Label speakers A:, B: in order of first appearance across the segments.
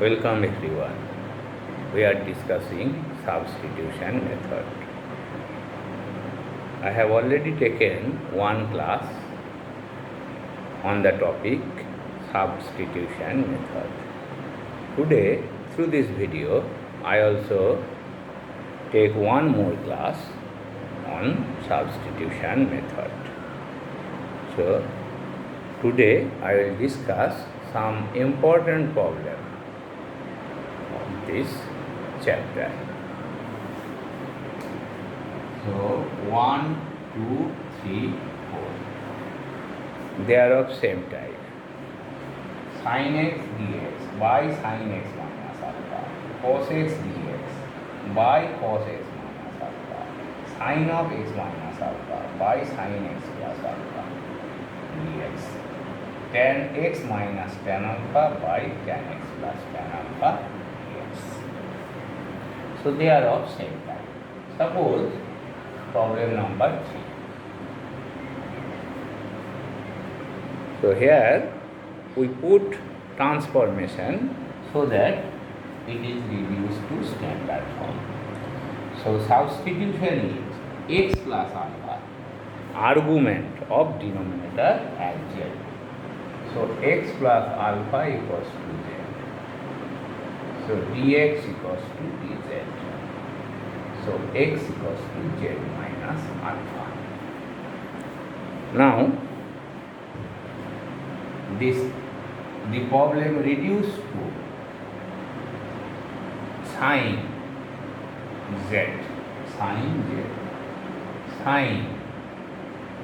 A: Welcome everyone. We are discussing substitution method. I have already taken one class on the topic substitution method. Today, through this video, I also take one more class on substitution method. So, today I will discuss some important problem of this chapter. So 1, 2, 3, 4. They are of same type. Sin x dx by sin x minus alpha, cos x dx by cos x minus alpha, sin of x minus alpha by sin x plus alpha dx, tan x minus tan alpha by tan x plus tan alpha dx. So they are of same type. Suppose problem number 3. So here we put transformation so that it is reduced to standard form. So substitution is x plus alpha, argument of denominator as z. So x plus alpha equals to z. So dx equals to dz. So x equals to z minus alpha. Now the problem reduced to sin z, sin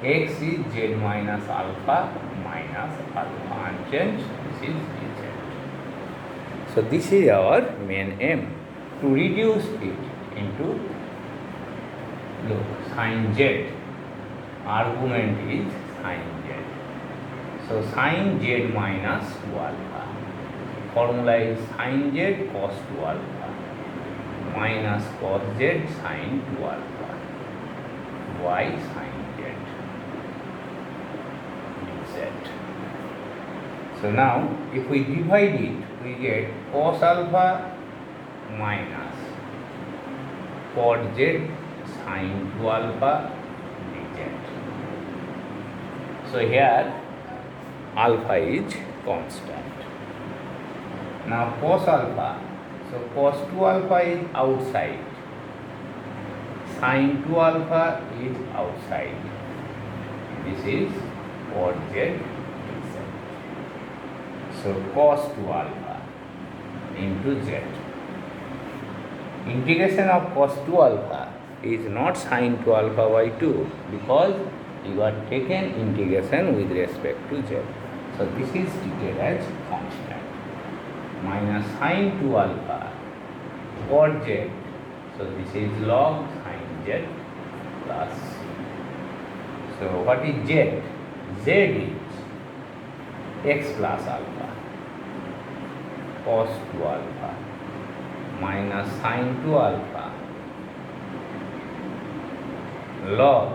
A: x is z minus alpha unchanged, this is dz. So this is our main aim, to reduce it into, look, sin z, argument is sin z. So sin z minus 2 alpha, formula is sin z cos 2 alpha minus cos z sin 2 alpha y sin z dz. So now if we divide it, we get cos alpha minus cot z sin 2 alpha dz. So here alpha is constant. Now cos alpha, so cos 2 alpha is outside, sin 2 alpha is outside, this is cot z dz. So cos 2 alpha into z. Integration of cos 2 alpha is not sin 2 alpha by 2 because you are taken integration with respect to z. So this is treated as constant. Minus sin 2 alpha cot z. So this is log sin z plus c. So what is z? Z is x plus alpha cos 2 alpha minus sin 2 alpha log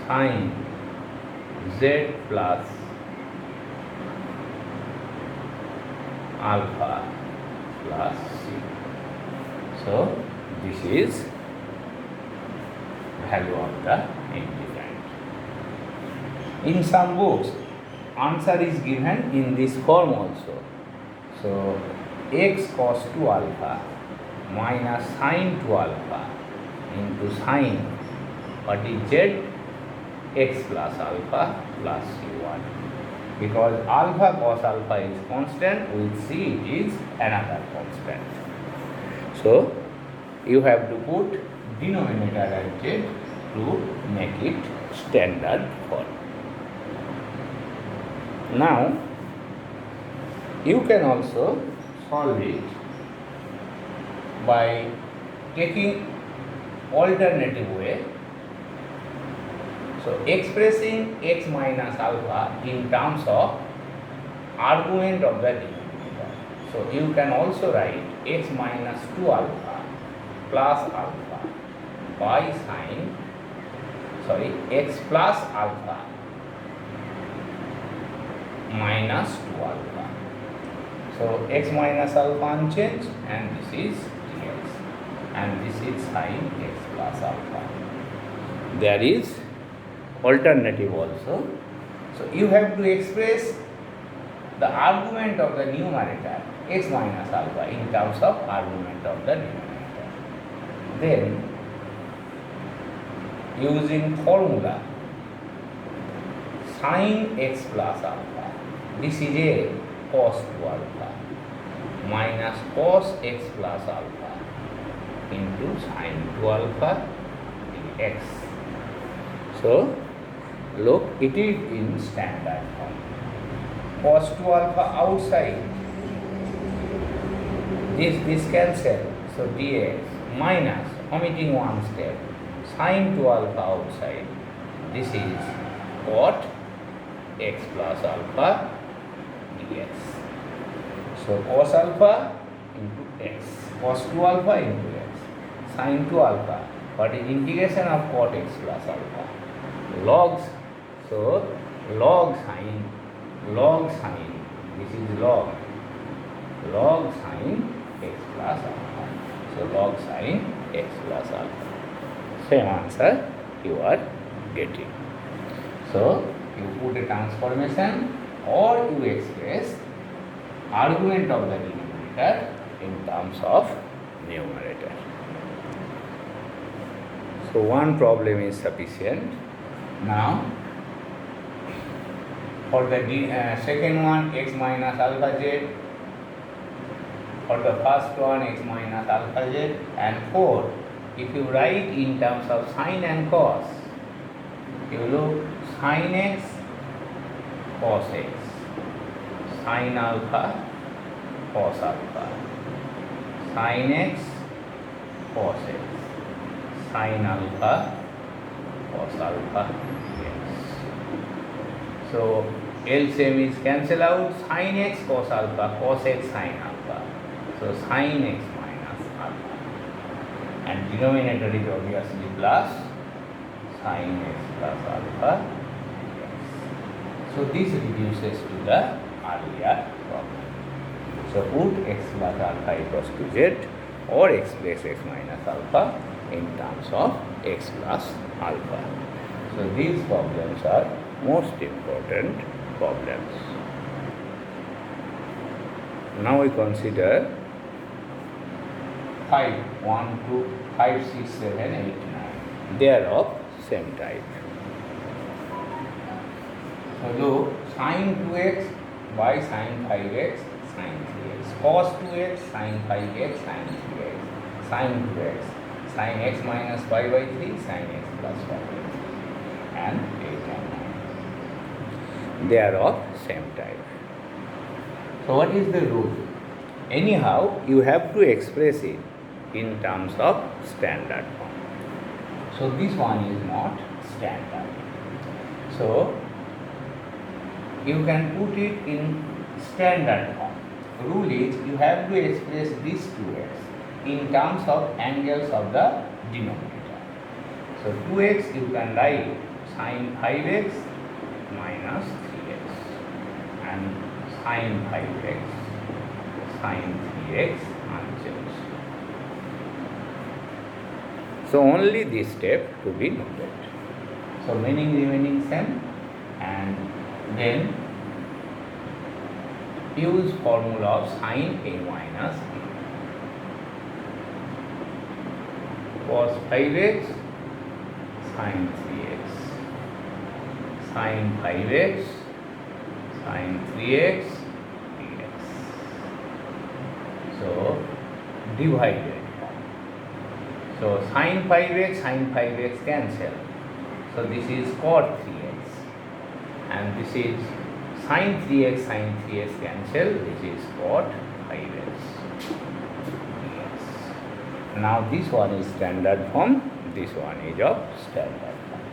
A: sin z plus alpha plus c. So this is value of the integrand. In some books, answer is given in this form also. So x cos 2 alpha minus sin 2 alpha into sin, what is z? X plus alpha plus c1. Because alpha cos alpha is constant, with c it is another constant. So you have to put denominator as z to make it standard form. Now you can also solve it by taking alternative way. So expressing x minus alpha in terms of argument of the denominator. So you can also write x minus 2 alpha plus alpha by sin, x plus alpha minus 2 alpha. So x minus alpha unchanged, and this is dx, and this is sine x plus alpha. There is alternative also. So you have to express the argument of the numerator x minus alpha in terms of argument of the denominator. Then using formula sine x plus alpha, this is a cos 2 alpha minus cos x plus alpha into sine 2 alpha dx. So look, it is in standard form. Cos 2 alpha outside, this cancel, so dx minus, omitting one step, sine 2 alpha outside, this is cot x plus alpha dx. So cos alpha into x, cos 2 alpha into x, sine 2 alpha, what is integration of cot x plus alpha, logs, so log sine, this is log sine x plus alpha, so log sine x plus alpha. Same answer you are getting. So you put a transformation or you express argument of the denominator in terms of numerator. So one problem is sufficient. Now for the second one, x minus alpha z, for the first one, x minus alpha z, and 4, if you write in terms of sine and cos, you look sine x, cos x, sine alpha, cos alpha, sine x, cos x, sine alpha, cos alpha, yes. So LCM is cancel out, sine x cos alpha, cos x sine alpha, so sine x minus alpha, and denominator is obviously plus sine x plus alpha, yes. So this reduces to the earlier problem. So put x plus alpha equals to z, or express x minus alpha in terms of x plus alpha. So these problems are most important problems. Now we consider 5, 1, 2, 5, 6, 7, 8, 9. They are of same type. So look, sine 2x by sine 5x, sine 3x, cos 2x, sine 5x, sine 3x, sine 2x, sine x minus 5 by 3, sine x plus 5x, and 8 and 9. They are of same type. So what is the rule? Anyhow, you have to express it in terms of standard form. So this one is not standard. So you can put it in standard form. Rule is you have to express these 2x in terms of angles of the denominator. So 2x you can write sine 5x minus 3x, and sine 5x, sine 3x unchanged. So only this step to be noted. So meaning remaining same, and then use formula of sine a minus b. Cos 5x, sine 3x, sine 5x, sine 3x dx. So divided. So sine 5x cancel. So this is cot 3x, and this is sine 3x cancel. This is cot 5x. Now this one is standard form, this one is of standard form.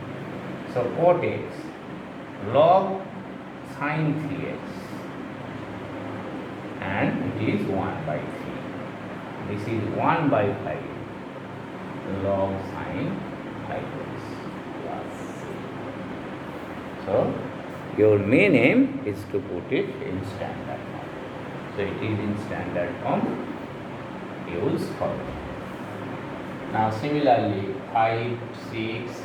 A: So cot x log sine 3x, and it is 1 by 3. This is 1 by 5 log sine 5x plus c. So your main aim is to put it in standard form. So it is in standard form. Use formula. Now similarly 5, 6,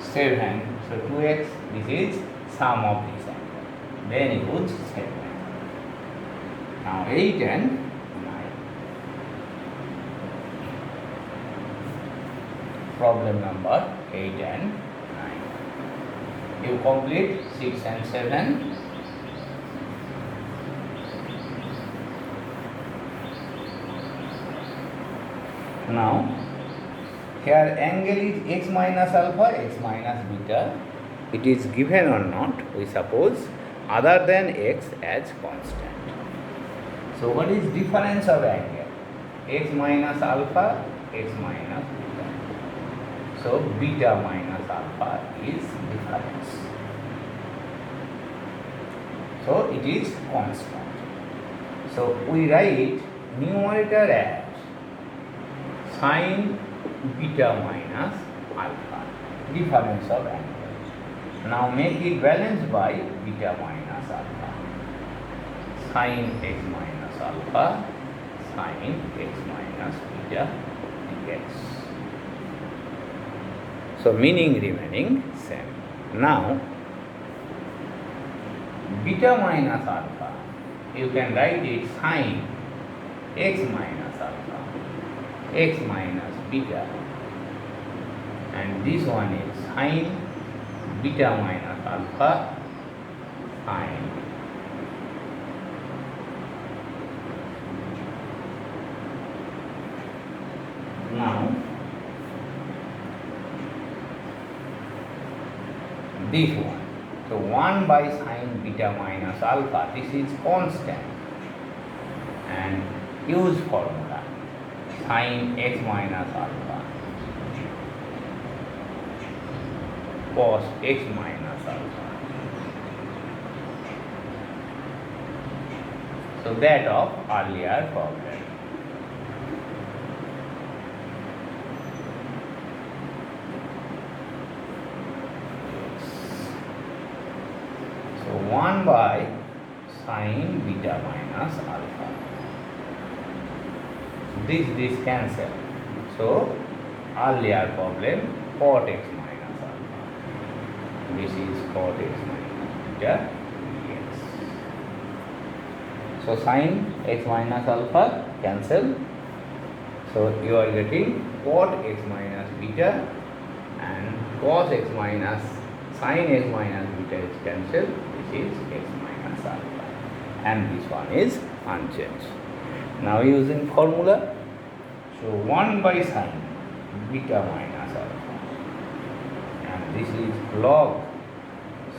A: 7. So 2x, this is sum of these angles. Then use 7. Now 8 and 9. Problem number 8 and 9. You complete 6 and 7. Now, here angle is x minus alpha, x minus beta. It is given or not, we suppose, other than x as constant. So, what is difference of angle? X minus alpha, x minus beta. So, beta minus alpha is difference. So, it is constant. So, we write numerator as sin beta minus alpha, difference of angle. Now make it balanced by beta minus alpha. Sin x minus alpha, sin x minus beta dx. So meaning remaining same. Now beta minus alpha, you can write it sin x minus alpha, x minus beta, and this one is sin beta minus alpha, sin now this one. So 1 by sin beta minus alpha, this is constant, and use formula sin x minus alpha cos x minus alpha. So that of earlier problem. So 1 by sin beta minus alpha. This cancel. So earlier problem cot x minus alpha. This is cot x minus beta dx. So sin x minus alpha cancel. So you are getting cot x minus beta, and cos x minus sin x minus beta is cancelled. This is x minus alpha, and this one is unchanged. Now using formula, so 1 by sin beta minus alpha, and this is log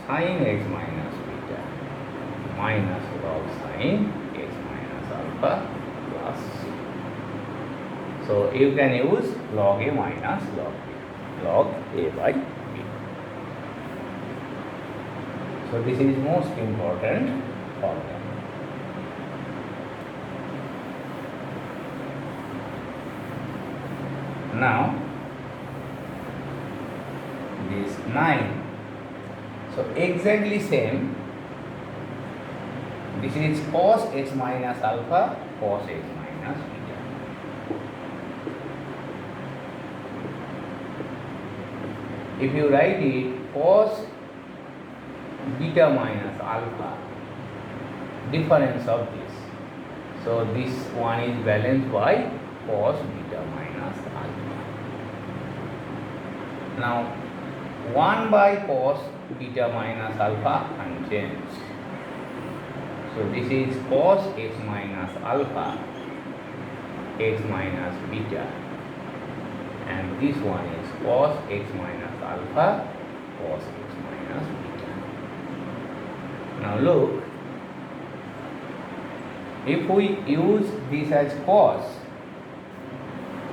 A: sin x minus beta minus log sin x minus alpha plus. So you can use log a minus log b, log a by b. So this is most important problem. Now this 9. So exactly same. This is cos x minus alpha, cos x minus beta. If you write it cos beta minus alpha, difference of this. So this one is balanced by cos beta minus alpha. Now 1 by cos beta minus alpha unchanged. So this is cos x minus alpha, x minus beta, and this one is cos x minus alpha, cos x minus beta. Now look, if we use this as cos,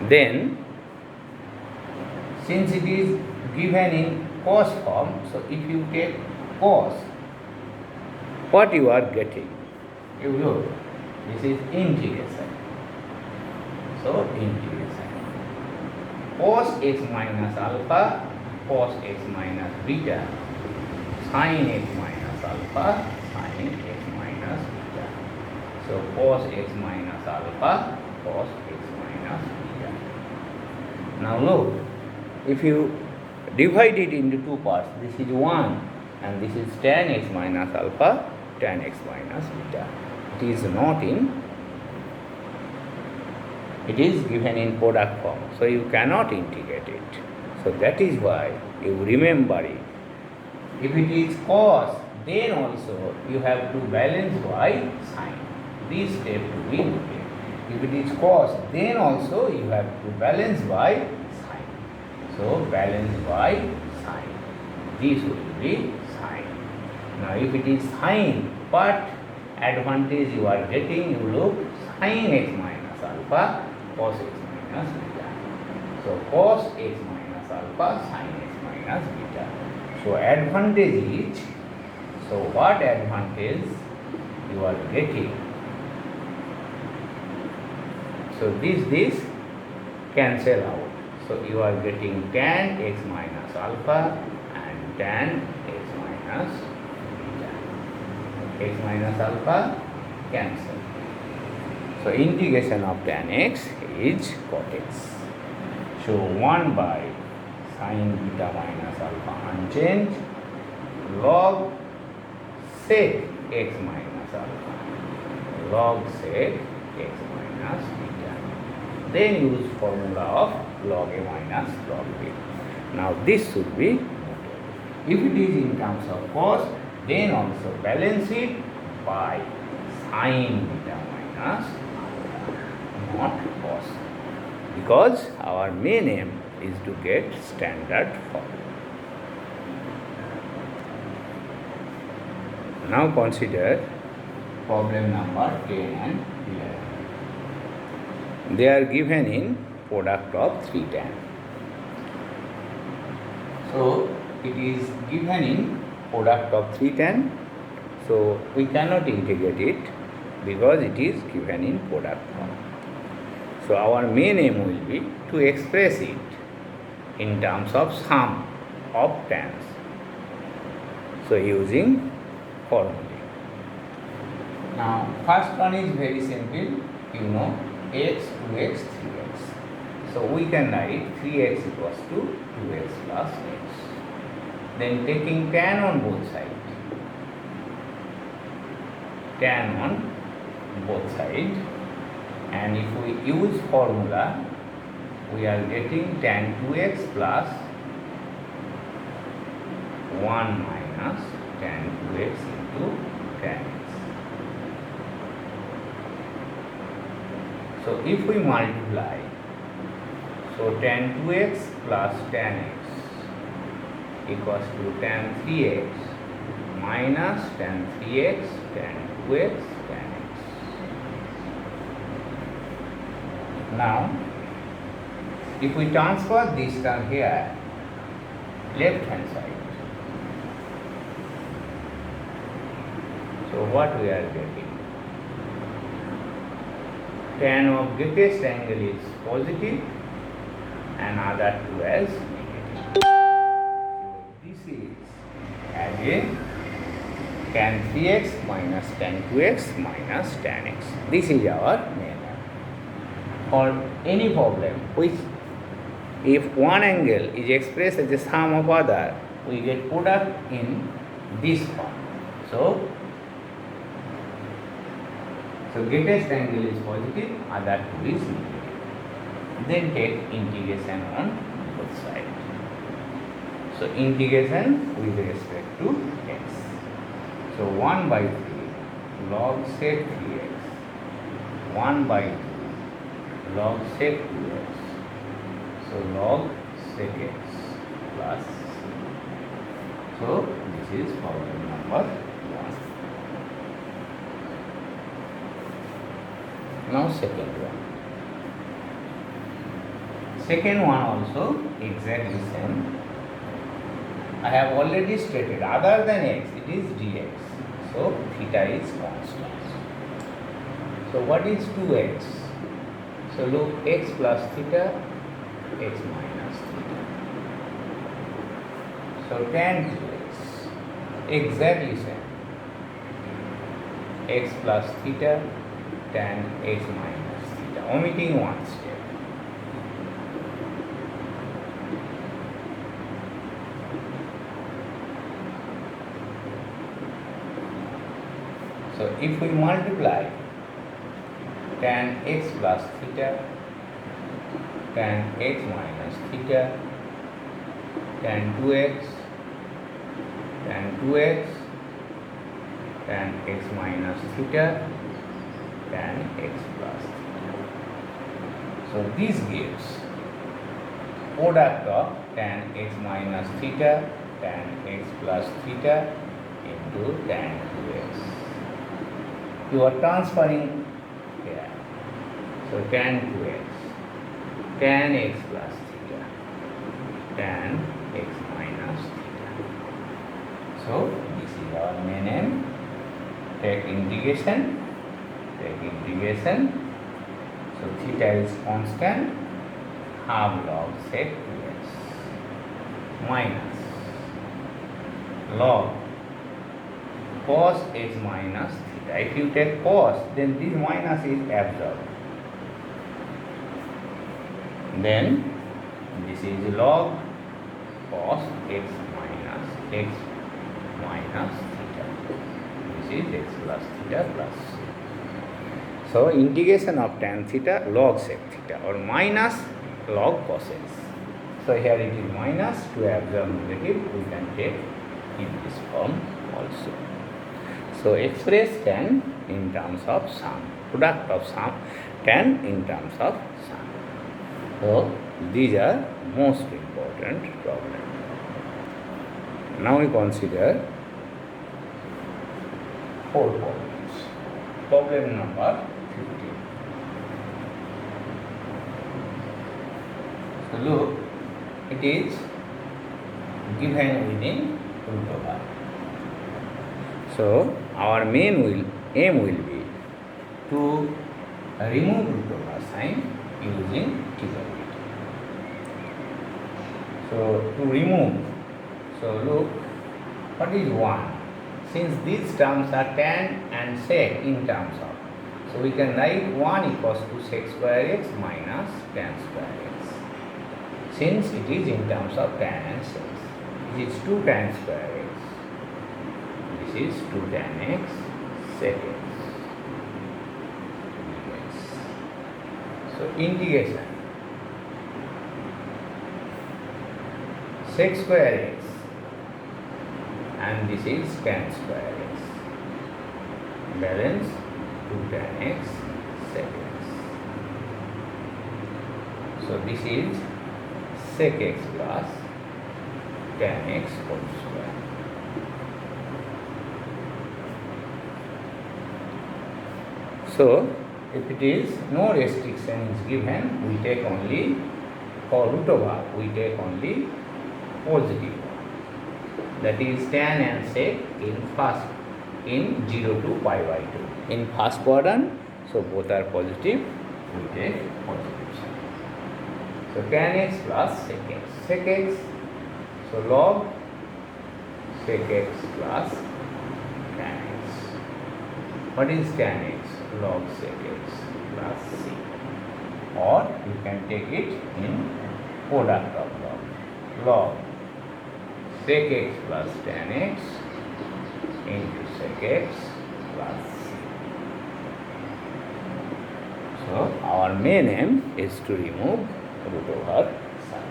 A: then since it is given in cos form, so if you take cos, what you are getting? You look, this is integration. So integration. Cos x minus alpha, cos x minus beta, sin x minus alpha, sin x minus beta. So cos x minus alpha, cos x minus beta. Now look, if you divide it into two parts, this is 1 and this is tan x minus alpha, tan x minus beta. It is not in, it is given in product form, so you cannot integrate it. So that is why you remember it. If it is cos, then also you have to balance by sine. This step to be noted. If it is cos, then also you have to balance by sine. So balance by sine. This will be sine. Now if it is sine, what advantage you are getting? You look, sine x minus alpha, cos x minus beta. So cos x minus alpha, sine x minus beta. So advantage is, so what advantage you are getting? So this cancel out. So you are getting tan x minus alpha and tan x minus beta. X minus alpha cancel. So integration of tan x is cot x. So 1 by sine beta minus alpha unchanged, log sec x minus alpha, log sec x minus beta. Then use formula of log a minus log b. Now this should be noted. If it is in terms of cos, then also balance it by sine beta minus alpha, not cos. Because our main aim is to get standard form. Now consider problem number 10 and 11. They are given in product of 3 tan. So it is given in product of 3 tan. So we cannot integrate it because it is given in product form. So our main aim will be to express it in terms of sum of tans. So using formulae. Now first one is very simple, you know, x, 2x, 3x. So we can write 3x equals to 2x plus x. Then taking tan on both sides. Tan on both sides. And if we use formula, we are getting tan 2x plus 1 minus tan 2x into tan x. So if we multiply, so tan 2x plus tan x equals to tan 3x minus tan 3x tan 2x tan x. Now, if we transfer this term here, left hand side, so what we are getting? Tan of greatest angle is positive and other two as negative. So this is again tan 3x minus tan 2x minus tan x. This is our main. For any problem which if one angle is expressed as a sum of other, we get product in this form. So greatest angle is positive, other two is negative. Then take integration on both sides. So integration with respect to x. So 1 by 3 log sec 3x, 1 by 2 log sec 2x, so log sec x plus c. So this is problem number 1. Now second one. Second one also exactly same. I have already stated other than x it is dx. So theta is constant. So what is 2x? So look, x plus theta, x minus theta. So tan 2x, exactly same. X plus theta, tan x minus theta, omitting one step. So if we multiply tan x plus theta, tan x minus theta, tan 2x, tan 2x, tan x minus theta, tan x plus theta. So this gives product of tan x minus theta, tan x plus theta into tan 2x. You are transferring here. So tan 2x, tan x plus theta, tan x minus theta. So this is our main aim. Take integration. So theta is constant, half log sec 2x minus log cos x minus theta. If you take cos, then this minus is absorbed. Then this is log cos x minus theta. This is x plus theta plus c. So integration of tan theta log sec theta or minus log cos x. So here it is minus, to absorb negative we can take in this form also. So express tan in terms of sum, product of sum, tan in terms of sum. So these are most important problems. Now we consider 4 problems. Problem number 15. So look, it is given within root over. So our aim will be to remove root over sign using trigonometry. So to remove, so look, what is 1? Since these terms are tan and sec in terms of, so we can write 1 equals to sec square x minus tan square x. Since it is in terms of tan and sec, it is 2 tan square x. This is 2 tan x sec x. So integration sec square x and this is tan square x. Balance 2 tan x sec x. So this is sec x plus tan x whole square. So if it is no restriction is given, we take only, for root over we take only positive one, that is tan and sec in 0 to pi by 2. In first quadrant, so both are positive, we take positive sign. So tan x plus sec x, so log sec x plus tan x. What is tan x? Log sec x plus c. Or you can take it in product of log sec x plus tan x into sec x plus c. So our main aim is to remove root over sign.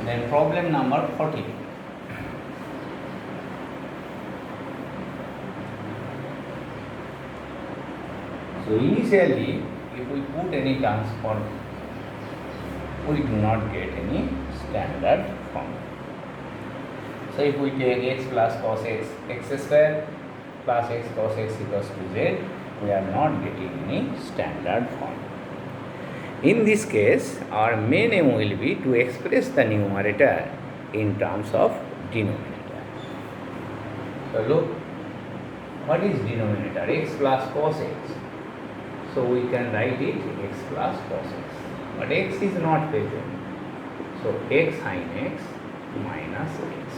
A: Then problem number 14. So initially, if we put any terms for, we do not get any standard form. So if we take x plus cos x, x square plus x cos x equals to z, we are not getting any standard form. In this case, our main aim will be to express the numerator in terms of denominator. So look, what is denominator? X plus cos x. So we can write it x plus cos x. But x is not present. So x sin x minus x.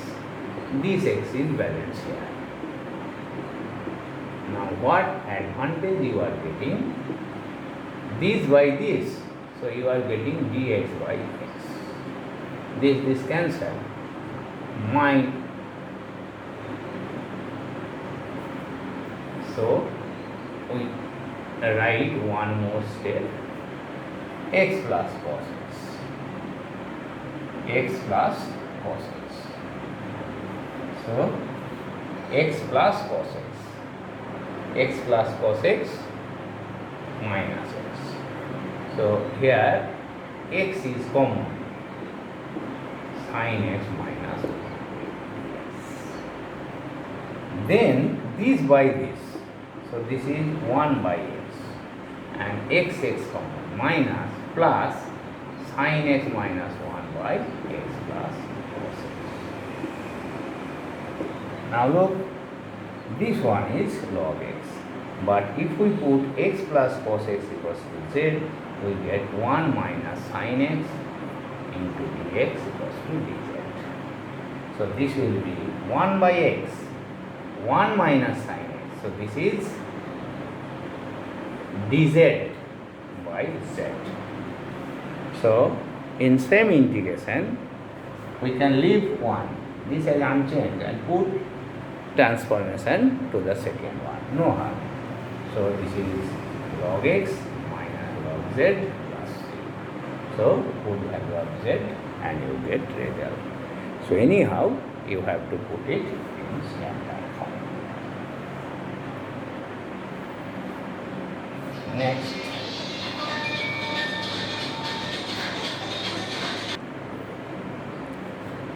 A: This x is balanced here. Now what advantage you are getting? This by this. So you are getting dx by x. This cancel. So we write one more step. X plus cos x. X plus cos x. So x plus cos x. X plus cos x minus x. So here x is common. Sin x minus 1. Then this by this. So this is 1 by x. And x common minus plus sin x minus 1 by x plus cos x. Now look, this one is log x. But if we put x plus cos x equals to z, we get 1 minus sin x into dx equals to dz. So this will be 1 by x, 1 minus sin x. So this is dz by z. So in same integration, we can leave 1. This is unchanged and put transformation to the second one. No harm. So this is log x minus log z plus c. So put value of z and you get result. So anyhow, you have to put it in standard form. Next.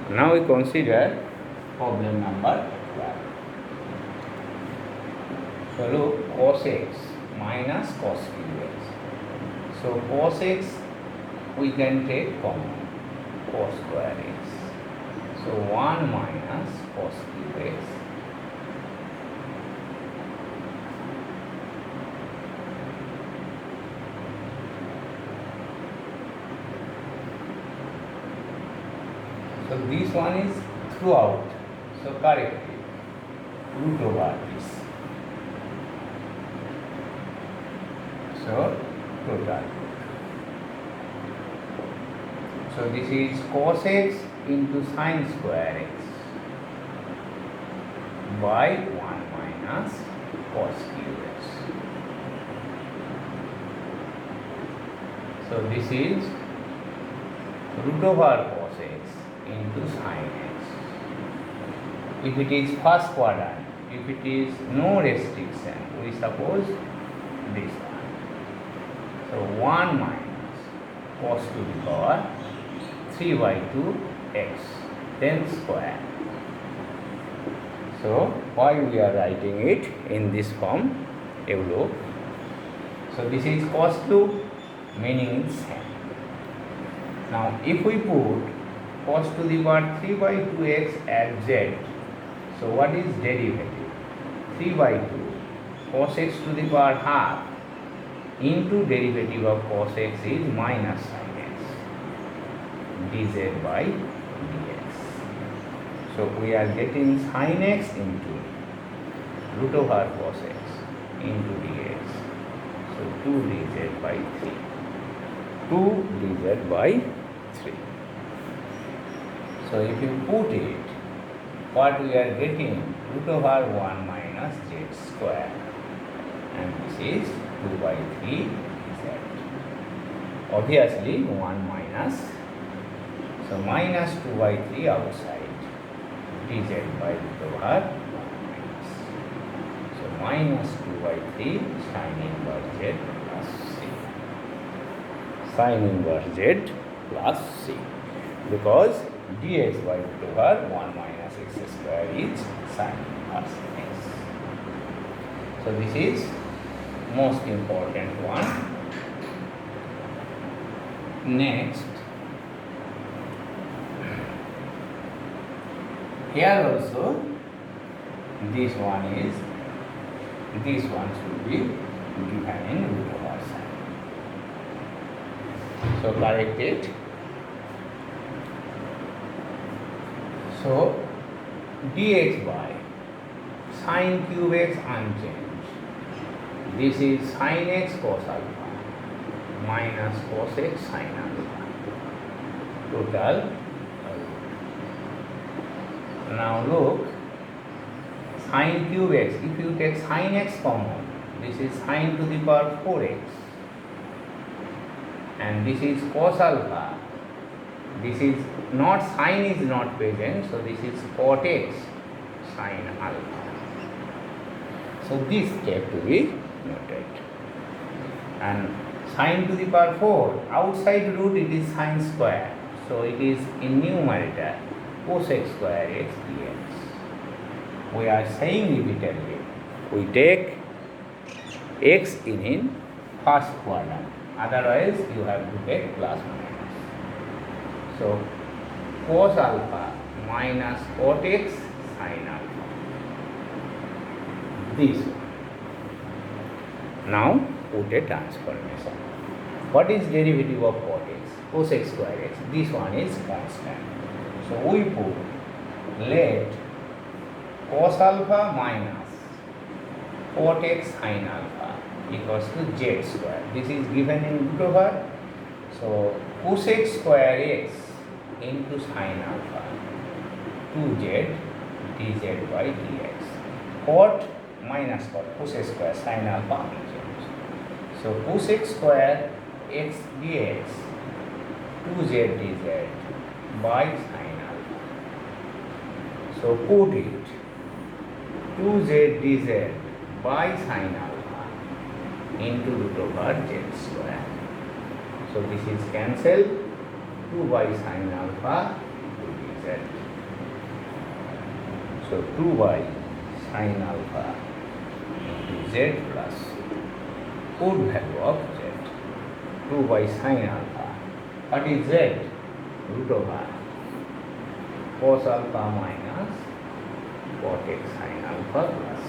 A: Now we consider problem number 12. So look, cos x minus cos cube x. So cos x we can take common, cos square x. So 1 minus cos cube x. So this one is throughout. So correct it. Root over this. So total. So this is cos x into sin square x by 1 minus cos cube x. So this is root over cos x into sin x. If it is first quadrant, if it is no restriction, we suppose this one. So 1 minus cos to the power 3 by 2 x, then square. So why we are writing it in this form? You look. So this is cos cube, meaning it's same. Now if we put cos to the power 3 by 2x at z, so what is derivative? 3 by 2 cos x to the power half into derivative of cos x is minus sin x dz by dx. So we are getting sin x into root over cos x into dx. So 2 dz by 3. 2 dz by 3. So if you put it, what we are getting? Root over 1 minus z square. And this is 2 by 3 z. Obviously 1 minus. So minus 2 by 3 outside. Dz by root over 1 minus. So minus 2 by 3 sin inverse z plus c. Sin inverse z plus c. Because dx by root over 1 minus x square is sin inverse x. So this is most important one. Next, here also this one should be given in root over sin. So correct it. So dx by sin cube x unchanged. This is sin x cos alpha minus cos x sin alpha. Total. Now look, sin cube x, if you take sin x common, this is sin to the power 4x, and this is cos alpha. This is not, sin is not present, so this is cot x sin alpha. So this step to be noted. And sin to the power 4, outside root it is sin square, so it is in numerator cos x square x dx. We are saying repeatedly, we take x in first quadrant, otherwise you have to take plus minus. So cos alpha minus cot x sin alpha. This one. Now put a transformation. What is derivative of cot x? Cos x square x. This one is constant. So we put, let cos alpha minus cot x sin alpha equals to z square. This is given in root over. So cos x square x into sin alpha 2z dz by dx. Cot minus cot, cos x square sin alpha unchanged. So cos x square x dx 2z dz by sin alpha. So put it 2z dz by sin alpha into root over z square. So this is cancelled, 2 by sin alpha 2 dz. So 2 by sin alpha into z plus put value of z. 2 by sin alpha. What is z? Root over cos alpha minus cot x sin alpha plus.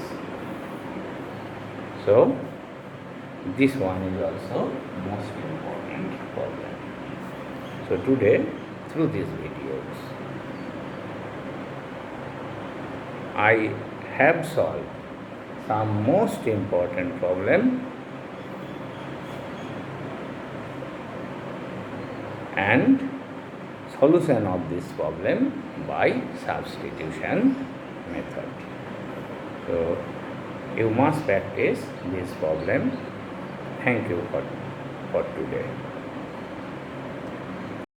A: So this one is also most important problem. So today, through these videos, I have solved some most important problem and solution of this problem by substitution method. So you must practice this problem. Thank you for today.